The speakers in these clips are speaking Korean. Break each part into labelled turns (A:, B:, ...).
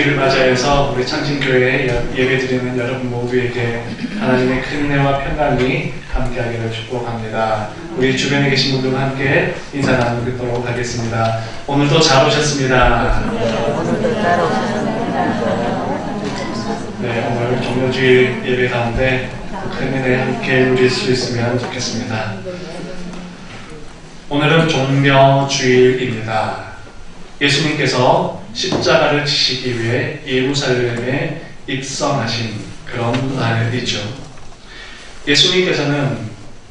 A: 주일을 맞이해서 우리 창신교회에 예배드리는 여러분 모두에게 하나님의 큰 은혜와 평강이 함께하기를 축복합니다. 우리 주변에 계신 분들과 함께 인사 나누도록 하겠습니다. 오늘도 잘 오셨습니다. 네, 오늘 종료주일 예배 가운데 큰 은혜 함께 누릴 수 있으면 좋겠습니다. 오늘은 종려주일입니다. 예수님께서 십자가를 지시기 위해 예루살렘에 입성하신 그런 날이죠. 예수님께서는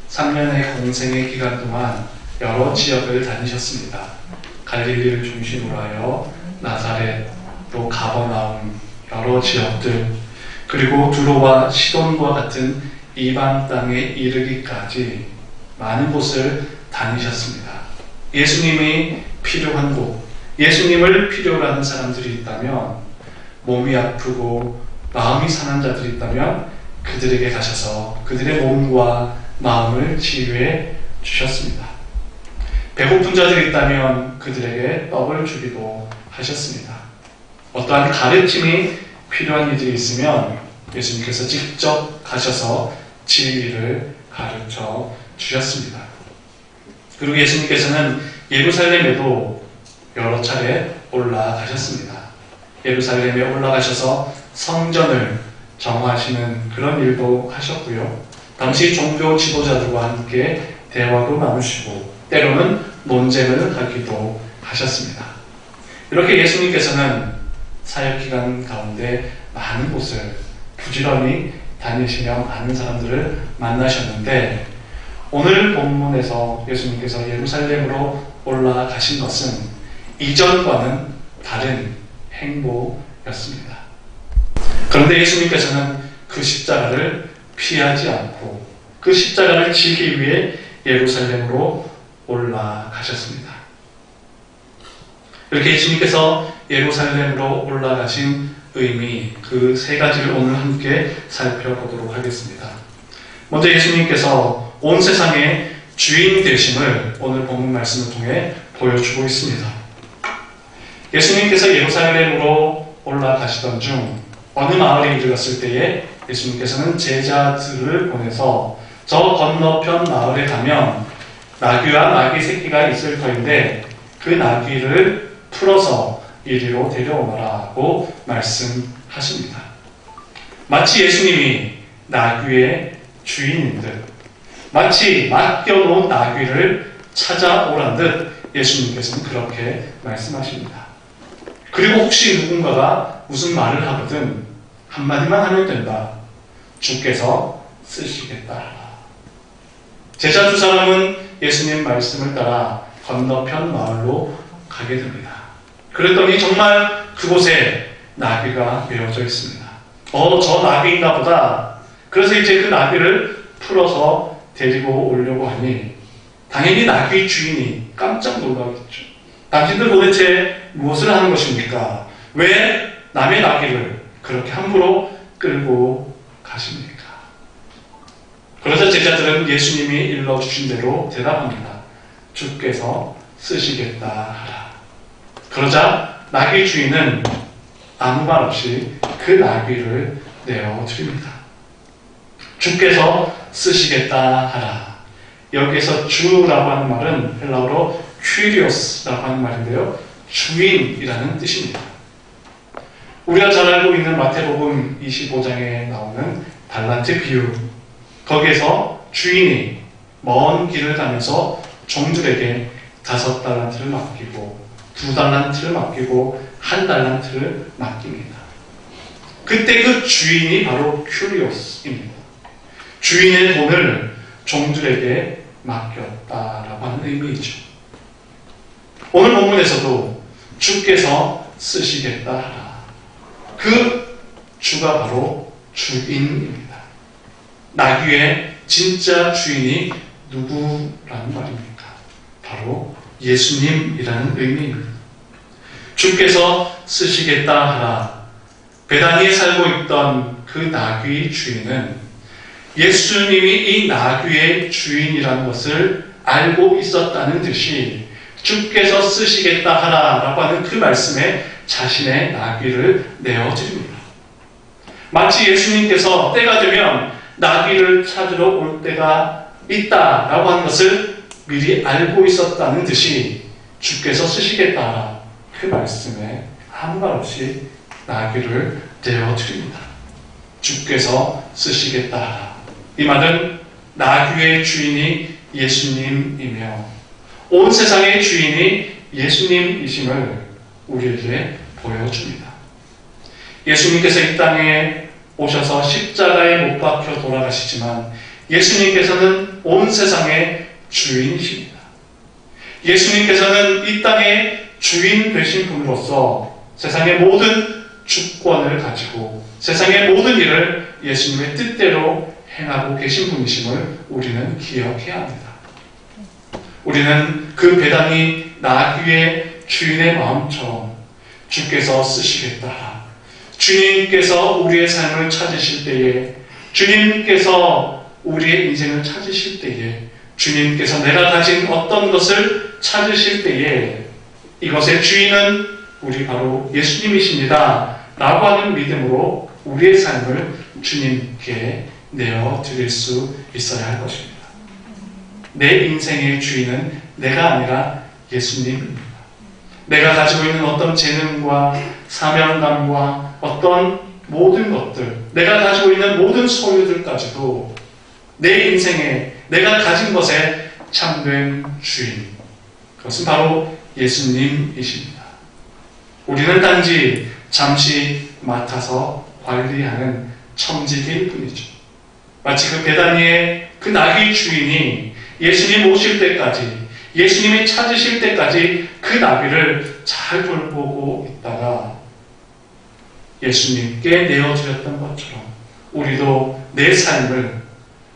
A: 3년의 공생의 기간 동안 여러 지역을 다니셨습니다. 갈릴리를 중심으로 하여 나사렛, 또 가버나움, 여러 지역들, 그리고 두로와 시돈과 같은 이방 땅에 이르기까지 많은 곳을 다니셨습니다. 예수님이 필요한 곳, 예수님을 필요로 하는 사람들이 있다면, 몸이 아프고 마음이 상한 자들이 있다면 그들에게 가셔서 그들의 몸과 마음을 치유해 주셨습니다. 배고픈 자들이 있다면 그들에게 떡을 주기도 하셨습니다. 어떠한 가르침이 필요한 이들이 있으면 예수님께서 직접 가셔서 진리를 가르쳐 주셨습니다. 그리고 예수님께서는 예루살렘에도 여러 차례 올라가셨습니다. 예루살렘에 올라가셔서 성전을 정화하시는 그런 일도 하셨고요. 당시 종교 지도자들과 함께 대화도 나누시고 때로는 논쟁을 하기도 하셨습니다. 이렇게 예수님께서는 사역기간 가운데 많은 곳을 부지런히 다니시며 많은 사람들을 만나셨는데, 오늘 본문에서 예수님께서 예루살렘으로 올라가신 것은 이전과는 다른 행보였습니다. 그런데 예수님께서는 그 십자가를 피하지 않고 그 십자가를 지기 위해 예루살렘으로 올라가셨습니다. 이렇게 예수님께서 예루살렘으로 올라가신 의미, 그 세 가지를 오늘 함께 살펴보도록 하겠습니다. 먼저 예수님께서 온 세상의 주인 되심을 오늘 본문 말씀을 통해 보여주고 있습니다. 예수님께서 예루살렘으로 올라가시던 중 어느 마을에 이르렀을 때에 예수님께서는 제자들을 보내서 저 건너편 마을에 가면 나귀와 나귀 새끼가 있을 터인데 그 나귀를 풀어서 이리로 데려오너라고 말씀하십니다. 마치 예수님이 나귀의 주인인 듯, 마치 맡겨놓은 나귀를 찾아오란 듯 예수님께서는 그렇게 말씀하십니다. 그리고 혹시 누군가가 무슨 말을 하거든 한마디만 하면 된다. 주께서 쓰시겠다. 제자 두 사람은 예수님 말씀을 따라 건너편 마을로 가게 됩니다. 그랬더니 정말 그곳에 나귀가 메어져 있습니다. 저 나귀인가 보다. 그래서 이제 그 나귀를 풀어서 데리고 오려고 하니 당연히 나귀 주인이 깜짝 놀라겠죠. 당신들 도대체 무엇을 하는 것입니까? 왜 남의 나귀를 그렇게 함부로 끌고 가십니까? 그러자 제자들은 예수님이 일러주신 대로 대답합니다. 주께서 쓰시겠다 하라. 그러자 나귀 주인은 아무 말 없이 그 나귀를 내어드립니다. 주께서 쓰시겠다 하라. 여기서 주라고 하는 말은 헬라어로 퀴리오스라고 하는 말인데요. 주인이라는 뜻입니다. 우리가 잘 알고 있는 마태복음 25장에 나오는 달란트 비유, 거기에서 주인이 먼 길을 가면서 종들에게 5달란트를 맡기고 2달란트를 맡기고 1달란트를 맡깁니다. 그때 그 주인이 바로 큐리오스입니다. 주인의 돈을 종들에게 맡겼다라고 하는 의미이죠. 오늘 본문에서도 주께서 쓰시겠다 하라. 그 주가 바로 주인입니다. 나귀의 진짜 주인이 누구라는 말입니까? 바로 예수님이라는 의미입니다. 주께서 쓰시겠다 하라. 베다니에 살고 있던 그 나귀 주인은 예수님이 이 나귀의 주인이라는 것을 알고 있었다는 듯이 주께서 쓰시겠다 하라 라고 하는 그 말씀에 자신의 나귀를 내어드립니다. 마치 예수님께서 때가 되면 나귀를 찾으러 올 때가 있다라고 하는 것을 미리 알고 있었다는 듯이 주께서 쓰시겠다, 그 말씀에 아무 말 없이 나귀를 내어드립니다. 주께서 쓰시겠다. 이 말은 나귀의 주인이 예수님이며 온 세상의 주인이 예수님이심을 우리에게 보여줍니다. 예수님께서 이 땅에 오셔서 십자가에 못 박혀 돌아가시지만 예수님께서는 온 세상의 주인이십니다. 예수님께서는 이 땅의 주인 되신 분으로서 세상의 모든 주권을 가지고 세상의 모든 일을 예수님의 뜻대로 행하고 계신 분이심을 우리는 기억해야 합니다. 우리는 그 배당이 나귀의 주인의 마음처럼 주께서 쓰시겠다. 주님께서 우리의 삶을 찾으실 때에, 주님께서 우리의 인생을 찾으실 때에, 주님께서 내가 가진 어떤 것을 찾으실 때에 이것의 주인은 우리 바로 예수님이십니다 라고 하는 믿음으로 우리의 삶을 주님께 내어드릴 수 있어야 할 것입니다. 내 인생의 주인은 내가 아니라 예수님입니다. 내가 가지고 있는 어떤 재능과 사명감과 어떤 모든 것들, 내가 가지고 있는 모든 소유들까지도 내 인생에 내가 가진 것의 참된 주인, 그것은 바로 예수님이십니다. 우리는 단지 잠시 맡아서 관리하는 청지기일 뿐이죠. 마치 그 베다니의 그 나귀 주인이 예수님 오실 때까지, 예수님이 찾으실 때까지 그 나귀를 잘 돌보고 있다가 예수님께 내어드렸던 것처럼 우리도 내 삶을,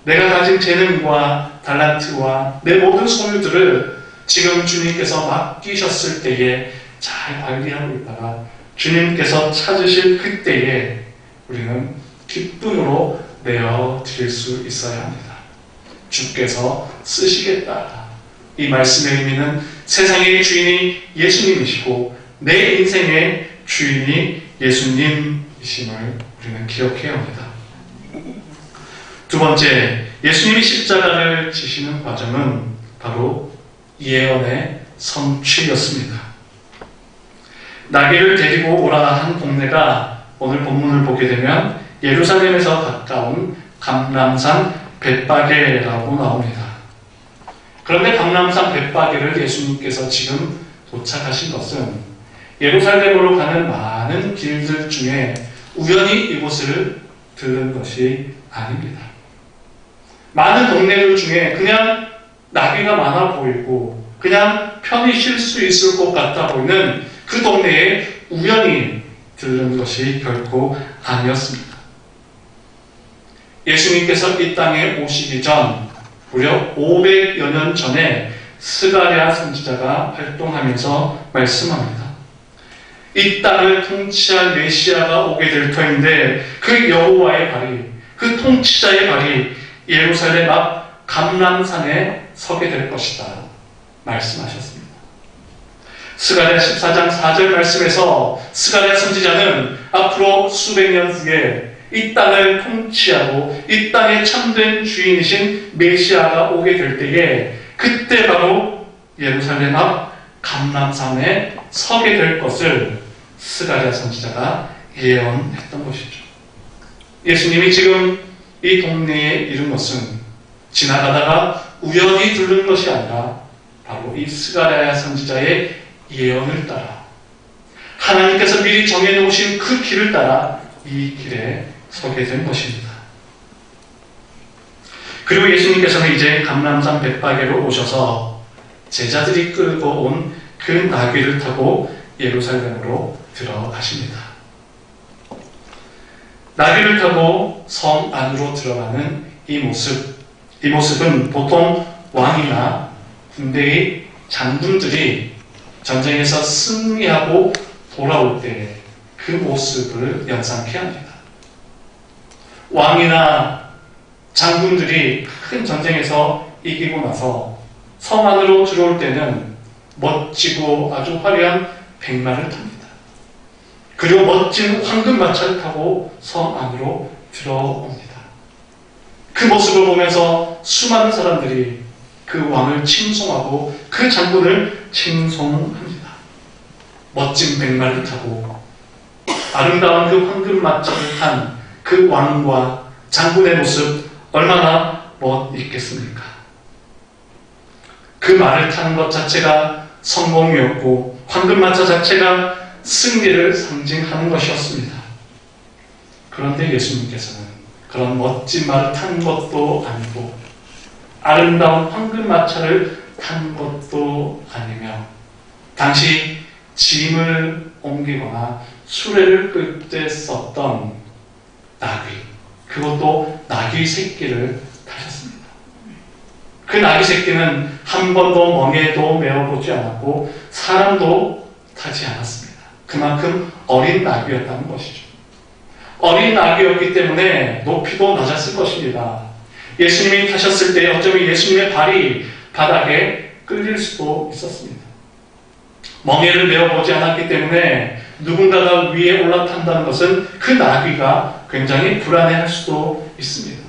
A: 내가 가진 재능과 달란트와 내 모든 소유들을 지금 주님께서 맡기셨을 때에 잘 관리하고 있다가 주님께서 찾으실 그때에 우리는 기쁨으로 내어드릴 수 있어야 합니다. 주께서 쓰시겠다. 이 말씀의 의미는 세상의 주인이 예수님이시고 내 인생의 주인이 예수님이심을 우리는 기억해야 합니다. 두 번째, 예수님이 십자가를 지시는 과정은 바로 예언의 성취였습니다. 나귀를 데리고 오라 한 동네가 오늘 본문을 보게 되면 예루살렘에서 가까운 감람산 벳바게라고 나옵니다. 그런데 감람산 벳바게를 예수님께서 지금 도착하신 것은 예루살렘으로 가는 많은 길들 중에 우연히 이곳을 들른 것이 아닙니다. 많은 동네들 중에 그냥 나귀가 많아 보이고 그냥 편히 쉴 수 있을 것 같아 보이는 그 동네에 우연히 들른 것이 결코 아니었습니다. 예수님께서 이 땅에 오시기 전 무려 500여 년 전에 스가랴 선지자가 활동하면서 말씀합니다. 이 땅을 통치할 메시아가 오게 될 터인데 그 여호와의 발이, 그 통치자의 발이 예루살렘 앞 감람산에 서게 될 것이다 말씀하셨습니다. 스가랴 14장 4절 말씀에서 스가랴 선지자는 앞으로 수백 년 후에 이 땅을 통치하고 이 땅의 참된 주인이신 메시아가 오게 될 때에 그때 바로 예루살렘 앞 감람산에 서게 될 것을 스가랴 선지자가 예언했던 것이죠. 예수님이 지금 이 동네에 이른 것은 지나가다가 우연히 들른 것이 아니라 바로 이 스가랴 선지자의 예언을 따라 하나님께서 미리 정해놓으신 그 길을 따라 이 길에 서게 된 것입니다. 그리고 예수님께서는 이제 감람산 벳바게로 오셔서 제자들이 끌고 온 그 나귀를 타고 예루살렘으로 들어가십니다. 나귀를 타고 성 안으로 들어가는 이 모습은 보통 왕이나 군대의 장군들이 전쟁에서 승리하고 돌아올 때 그 모습을 연상케 합니다. 왕이나 장군들이 큰 전쟁에서 이기고 나서 성 안으로 들어올 때는 멋지고 아주 화려한 백마를 탑니다. 그리고 멋진 황금마차를 타고 성 안으로 들어옵니다. 그 모습을 보면서 수많은 사람들이 그 왕을 칭송하고 그 장군을 칭송합니다. 멋진 백마를 타고 아름다운 그 황금마차를 탄 그 왕과 장군의 모습 얼마나 멋있겠습니까? 그 말을 타는 것 자체가 성공이었고 황금마차 자체가 승리를 상징하는 것이었습니다. 그런데 예수님께서는 그런 멋진 말을 탄 것도 아니고 아름다운 황금마차를 탄 것도 아니며 당시 짐을 옮기거나 수레를 끌 때 썼던 나귀, 그것도 나귀 새끼를 타셨습니다. 그 나귀 새끼는 한 번도 멍에도 메어보지 않았고 사람도 타지 않았습니다. 그만큼 어린 나귀였다는 것이죠. 어린 나귀였기 때문에 높이도 낮았을 것입니다. 예수님이 타셨을 때 어쩌면 예수님의 발이 바닥에 끌릴 수도 있었습니다. 멍에를 메어보지 않았기 때문에 누군가가 위에 올라탄다는 것은 그 나귀가 굉장히 불안해할 수도 있습니다.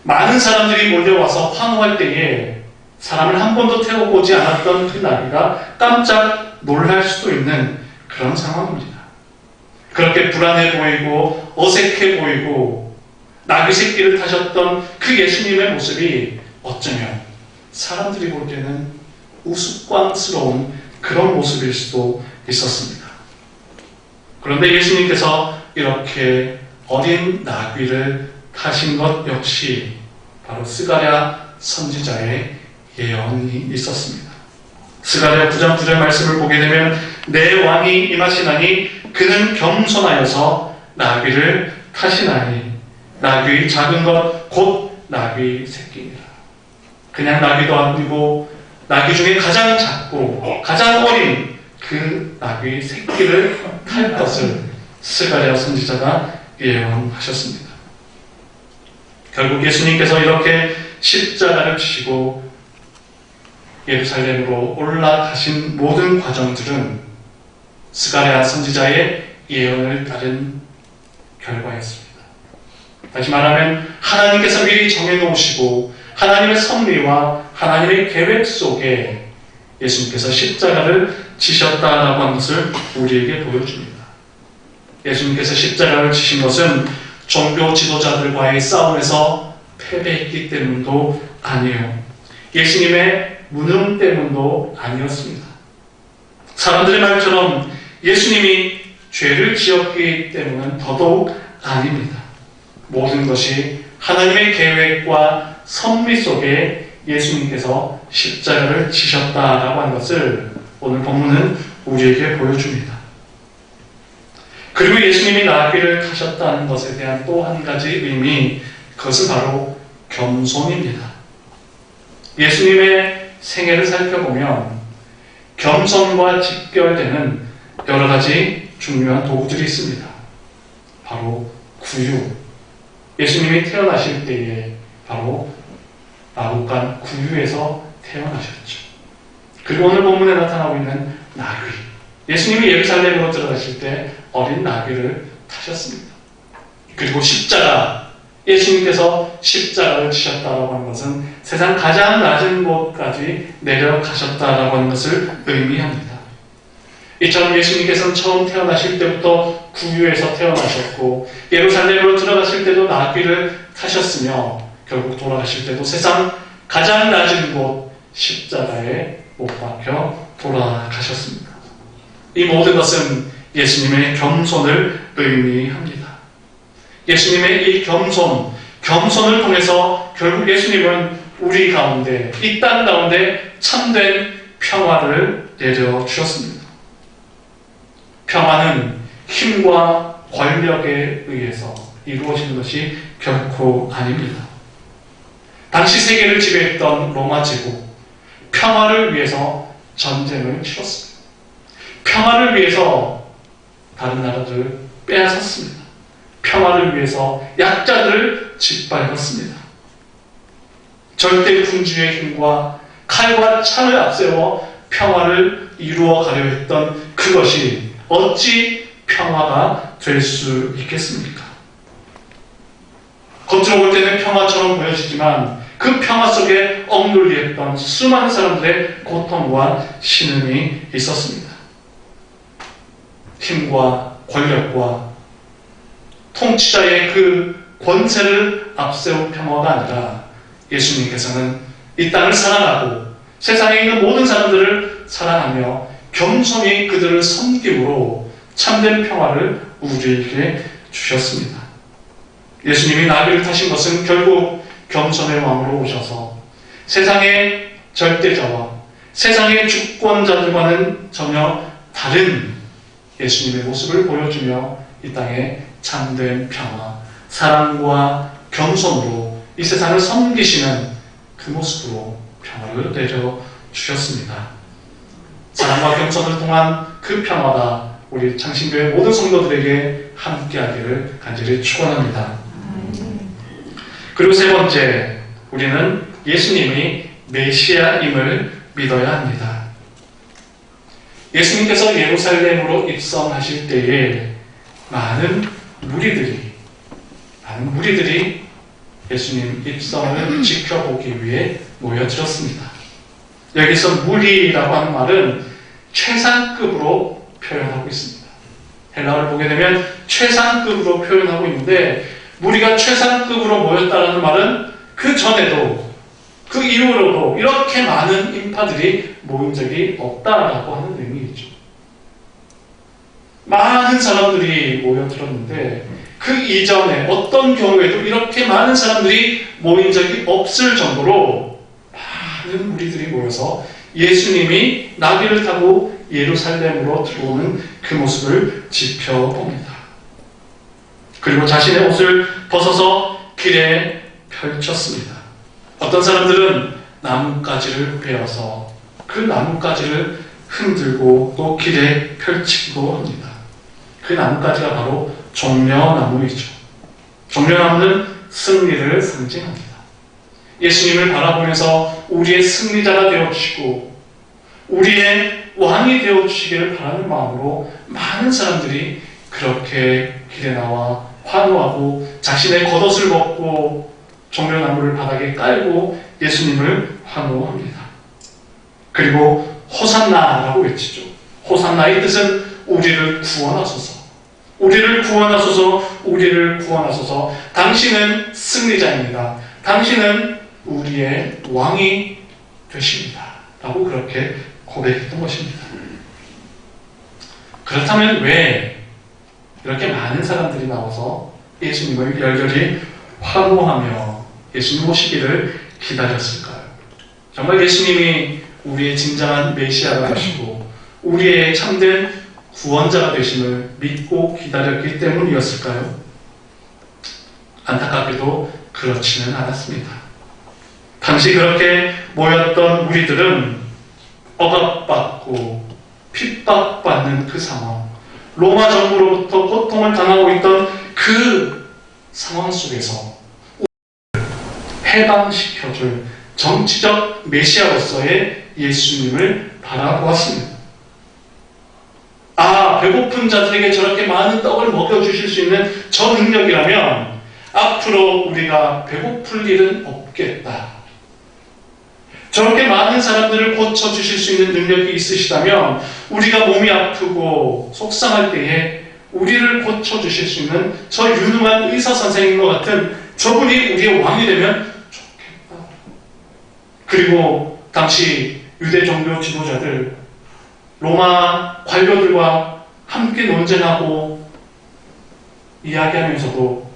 A: 많은 사람들이 몰려와서 환호할 때에 사람을 한 번도 태워보지 않았던 그 나귀가 깜짝 놀랄 수도 있는 그런 상황입니다. 그렇게 불안해 보이고 어색해 보이고 나귀 새끼를 타셨던 그 예수님의 모습이 어쩌면 사람들이 볼 때는 우스꽝스러운 그런 모습일 수도 있었습니다. 그런데 예수님께서 이렇게 어린 나귀를 타신 것 역시 바로 스가랴 선지자의 예언이 있었습니다. 스가랴 9장 9절 말씀을 보게 되면 내 왕이 임하시나니 그는 겸손하여서 나귀를 타시나니 나귀의 작은 것 곧 나귀 새끼니라. 그냥 나귀도 아니고 나귀 중에 가장 작고 가장 어린 그 나귀 새끼를 탈 것을 스가랴 선지자가 예언하셨습니다. 결국 예수님께서 이렇게 십자가를 지시고 예루살렘으로 올라가신 모든 과정들은 스가랴 선지자의 예언을 따른 결과였습니다. 다시 말하면 하나님께서 미리 정해놓으시고 하나님의 섭리와 하나님의 계획 속에 예수님께서 십자가를 지셨다라고 하는 것을 우리에게 보여줍니다. 예수님께서 십자가를 지신 것은 종교 지도자들과의 싸움에서 패배했기 때문도 아니에요. 예수님의 무능 때문도 아니었습니다. 사람들의 말처럼 예수님이 죄를 지었기 때문은 더더욱 아닙니다. 모든 것이 하나님의 계획과 섭리 속에 예수님께서 십자가를 지셨다라고 하는 것을 오늘 본문은 우리에게 보여줍니다. 그리고 예수님이 나귀를 타셨다는 것에 대한 또 한 가지 의미, 그것은 바로 겸손입니다. 예수님의 생애를 살펴보면 겸손과 직결되는 여러 가지 중요한 도구들이 있습니다. 바로 구유. 예수님이 태어나실 때에 바로 마구간 구유에서 태어나셨죠. 그리고 오늘 본문에 나타나고 있는 나귀. 예수님이 예루살렘으로 들어가실 때 어린 나귀를 타셨습니다. 그리고 십자가. 예수님께서 십자가를 지셨다라고 하는 것은 세상 가장 낮은 곳까지 내려가셨다라고 하는 것을 의미합니다. 이처럼 예수님께서는 처음 태어나실 때부터 구유에서 태어나셨고 예루살렘으로 들어가실 때도 나귀를 타셨으며 결국 돌아가실 때도 세상 가장 낮은 곳 십자가에 못 박혀 돌아가셨습니다. 이 모든 것은 예수님의 겸손을 의미합니다. 예수님의 이 겸손을 통해서 결국 예수님은 우리 가운데, 이 땅 가운데 참된 평화를 내려주셨습니다. 평화는 힘과 권력에 의해서 이루어지는 것이 결코 아닙니다. 당시 세계를 지배했던 로마 제국, 평화를 위해서 전쟁을 치렀습니다. 평화를 위해서 다른 나라들을 빼앗았습니다. 평화를 위해서 약자들을 짓밟았습니다. 절대 군주의 힘과 칼과 창을 앞세워 평화를 이루어 가려 했던 그것이 어찌 평화가 될 수 있겠습니까? 겉으로 볼 때는 평화처럼 보여지지만 그 평화 속에 억눌리했던 수많은 사람들의 고통과 신음이 있었습니다. 힘과 권력과 통치자의 그 권세를 앞세운 평화가 아니라 예수님께서는 이 땅을 사랑하고 세상에 있는 모든 사람들을 사랑하며 겸손히 그들을 섬김으로 참된 평화를 우리에게 주셨습니다. 예수님이 나귀를 타신 것은 결국 겸손의 왕으로 오셔서 세상의 절대자와 세상의 주권자들과는 전혀 다른 예수님의 모습을 보여주며 이 땅에 참된 평화, 사랑과 겸손으로 이 세상을 섬기시는 그 모습으로 평화를 내려주셨습니다. 사랑과 겸손을 통한 그 평화가 우리 창신교회 모든 성도들에게 함께하기를 간절히 축원합니다. 그리고 세 번째, 우리는 예수님이 메시아임을 믿어야 합니다. 예수님께서 예루살렘으로 입성하실 때에 많은 무리들이 예수님 입성을 지켜보기 위해 모여들었습니다. 여기서 무리라고 하는 말은 최상급으로 표현하고 있습니다. 헬라어를 보게 되면 최상급으로 표현하고 있는데, 무리가 최상급으로 모였다는 말은 그 전에도 그 이후로도 이렇게 많은 인파들이 모인 적이 없다라고 하는 의미이죠. 많은 사람들이 모여들었는데 그 이전에 어떤 경우에도 이렇게 많은 사람들이 모인 적이 없을 정도로 많은 무리들이 모여서 예수님이 나귀를 타고 예루살렘으로 들어오는 그 모습을 지켜봅니다. 그리고 자신의 옷을 벗어서 길에 펼쳤습니다. 어떤 사람들은 나뭇가지를 베어서 그 나뭇가지를 흔들고 또 길에 펼치기도 합니다. 그 나뭇가지가 바로 종려나무이죠. 종려나무는 승리를 상징합니다. 예수님을 바라보면서 우리의 승리자가 되어주시고 우리의 왕이 되어주시기를 바라는 마음으로 많은 사람들이 그렇게 길에 나와 환호하고 자신의 겉옷을 벗고 종려나무를 바닥에 깔고 예수님을 환호합니다. 그리고 호산나라고 외치죠. 호산나의 뜻은 우리를 구원하소서, 우리를 구원하소서, 우리를 구원하소서. 당신은 승리자입니다. 당신은 우리의 왕이 되십니다. 라고 그렇게 고백했던 것입니다. 그렇다면 왜 이렇게 많은 사람들이 나와서 예수님을 열렬히 환호하며 예수님 오시기를 기다렸을까요? 정말 예수님이 우리의 진정한 메시아가 되시고 우리의 참된 구원자가 되심을 믿고 기다렸기 때문이었을까요? 안타깝게도 그렇지는 않았습니다. 당시 그렇게 모였던 무리들은 억압받고 핍박받는 그 상황, 로마 정부로부터 고통을 당하고 있던 그 상황 속에서 해방시켜줄 정치적 메시아로서의 예수님을 바라보았습니다. 배고픈 자들에게 저렇게 많은 떡을 먹여주실 수 있는 저 능력이라면 앞으로 우리가 배고플 일은 없겠다. 저렇게 많은 사람들을 고쳐주실 수 있는 능력이 있으시다면 우리가 몸이 아프고 속상할 때에 우리를 고쳐주실 수 있는 저 유능한 의사 선생님과 같은 저분이 우리의 왕이 되면 좋겠다. 그리고 당시 유대 종교 지도자들, 로마 관료들과 함께 논쟁하고 이야기하면서도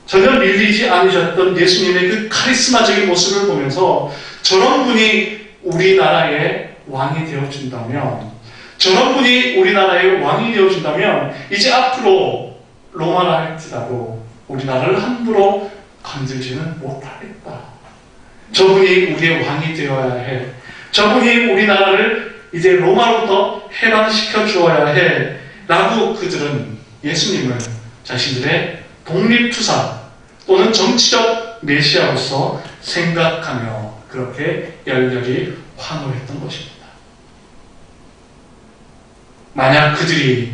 A: 전혀 밀리지 않으셨던 예수님의 그 카리스마적인 모습을 보면서 저런 분이 우리나라의 왕이 되어준다면, 저런 분이 우리나라의 왕이 되어준다면 이제 앞으로 로마라 할지라도 우리나라를 함부로 건들지는 못하겠다. 저분이 우리의 왕이 되어야 해. 저분이 우리나라를 이제 로마로부터 해방시켜 주어야 해. 라고 그들은 예수님을 자신들의 독립투사 또는 정치적 메시아로서 생각하며 그렇게 열렬히 환호했던 것입니다. 만약 그들이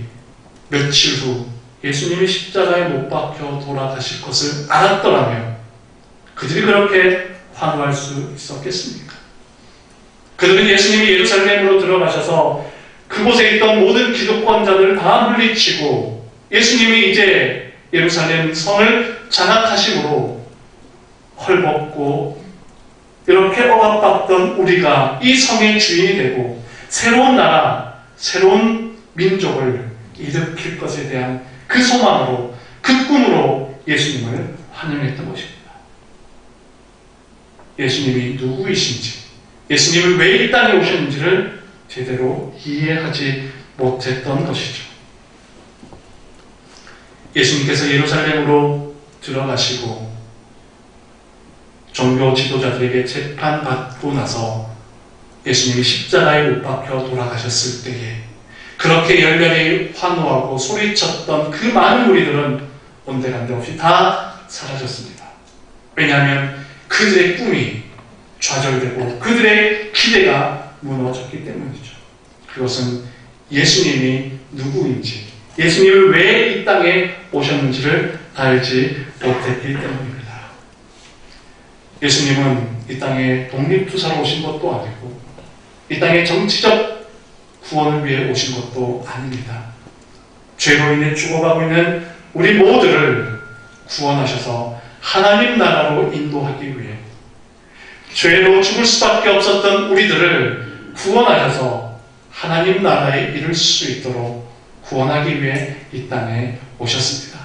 A: 며칠 후 예수님이 십자가에 못 박혀 돌아가실 것을 알았더라면 그들이 그렇게 환호할 수 있었겠습니까? 그들은 예수님이 예루살렘으로 들어가셔서 그곳에 있던 모든 기득권자들을 다 물리치고 예수님이 이제 예루살렘 성을 장악하심으로 헐벗고 이렇게 억압받던 우리가 이 성의 주인이 되고 새로운 나라, 새로운 민족을 일으킬 것에 대한 그 소망으로, 그 꿈으로 예수님을 환영했던 것입니다. 예수님이 누구이신지, 예수님을 왜 이 땅에 오셨는지를 제대로 이해하지 못했던 것이죠. 예수님께서 예루살렘으로 들어가시고 종교 지도자들에게 재판받고 나서 예수님이 십자가에 못 박혀 돌아가셨을 때에 그렇게 열렬히 환호하고 소리쳤던 그 많은 우리들은 온데간데 없이 다 사라졌습니다. 왜냐하면 그들의 꿈이 좌절되고 그들의 기대가 무너졌기 때문이죠. 그것은 예수님이 누구인지, 예수님을 왜 이 땅에 오셨는지를 알지 못했기 때문입니다. 예수님은 이 땅에 독립투사로 오신 것도 아니고 이 땅에 정치적 구원을 위해 오신 것도 아닙니다. 죄로 인해 죽어가고 있는 우리 모두를 구원하셔서 하나님 나라로 인도하기 위해 죄로 죽을 수밖에 없었던 우리들을 구원하셔서 하나님 나라에 이를 수 있도록 구원하기 위해 이 땅에 오셨습니다.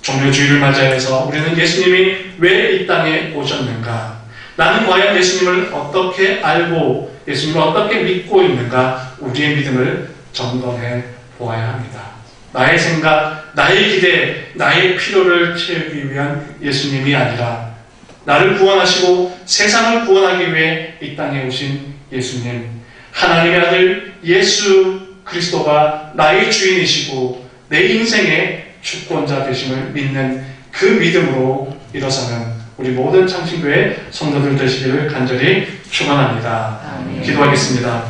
A: 종료주의를 맞이해서 우리는 예수님이 왜 이 땅에 오셨는가? 나는 과연 예수님을 어떻게 알고 예수님을 어떻게 믿고 있는가? 우리의 믿음을 점검해 보아야 합니다. 나의 생각, 나의 기대, 나의 필요를 채우기 위한 예수님이 아니라 나를 구원하시고 세상을 구원하기 위해 이 땅에 오신 예수님, 하나님의 아들 예수 그리스도가 나의 주인이시고 내 인생의 주권자 되심을 믿는 그 믿음으로 일어서는 우리 모든 창신교회 성도들 되시기를 간절히 축원합니다. 기도하겠습니다.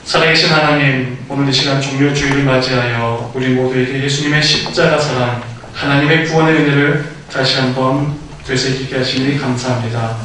A: 살아계신 하나님, 오늘 이 시간 종료주의를 맞이하여 우리 모두에게 예수님의 십자가 사랑, 하나님의 구원의 은혜를 다시 한번 되새기게 하시니 감사합니다.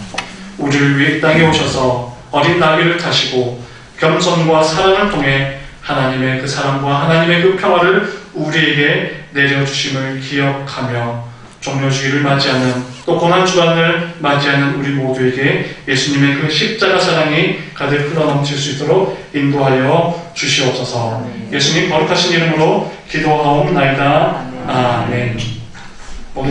A: 우리를 위해 이 땅에 오셔서 어린 나귀를 타시고 겸손과 사랑을 통해 하나님의 그 사랑과 하나님의 그 평화를 우리에게 내려주심을 기억하며 종료주의를 맞이하는 또 고난주간을 맞이하는 우리 모두에게 예수님의 그 십자가 사랑이 가득 흘러넘칠 수 있도록 인도하여 주시옵소서. 예수님 거룩하신 이름으로 기도하옵나이다.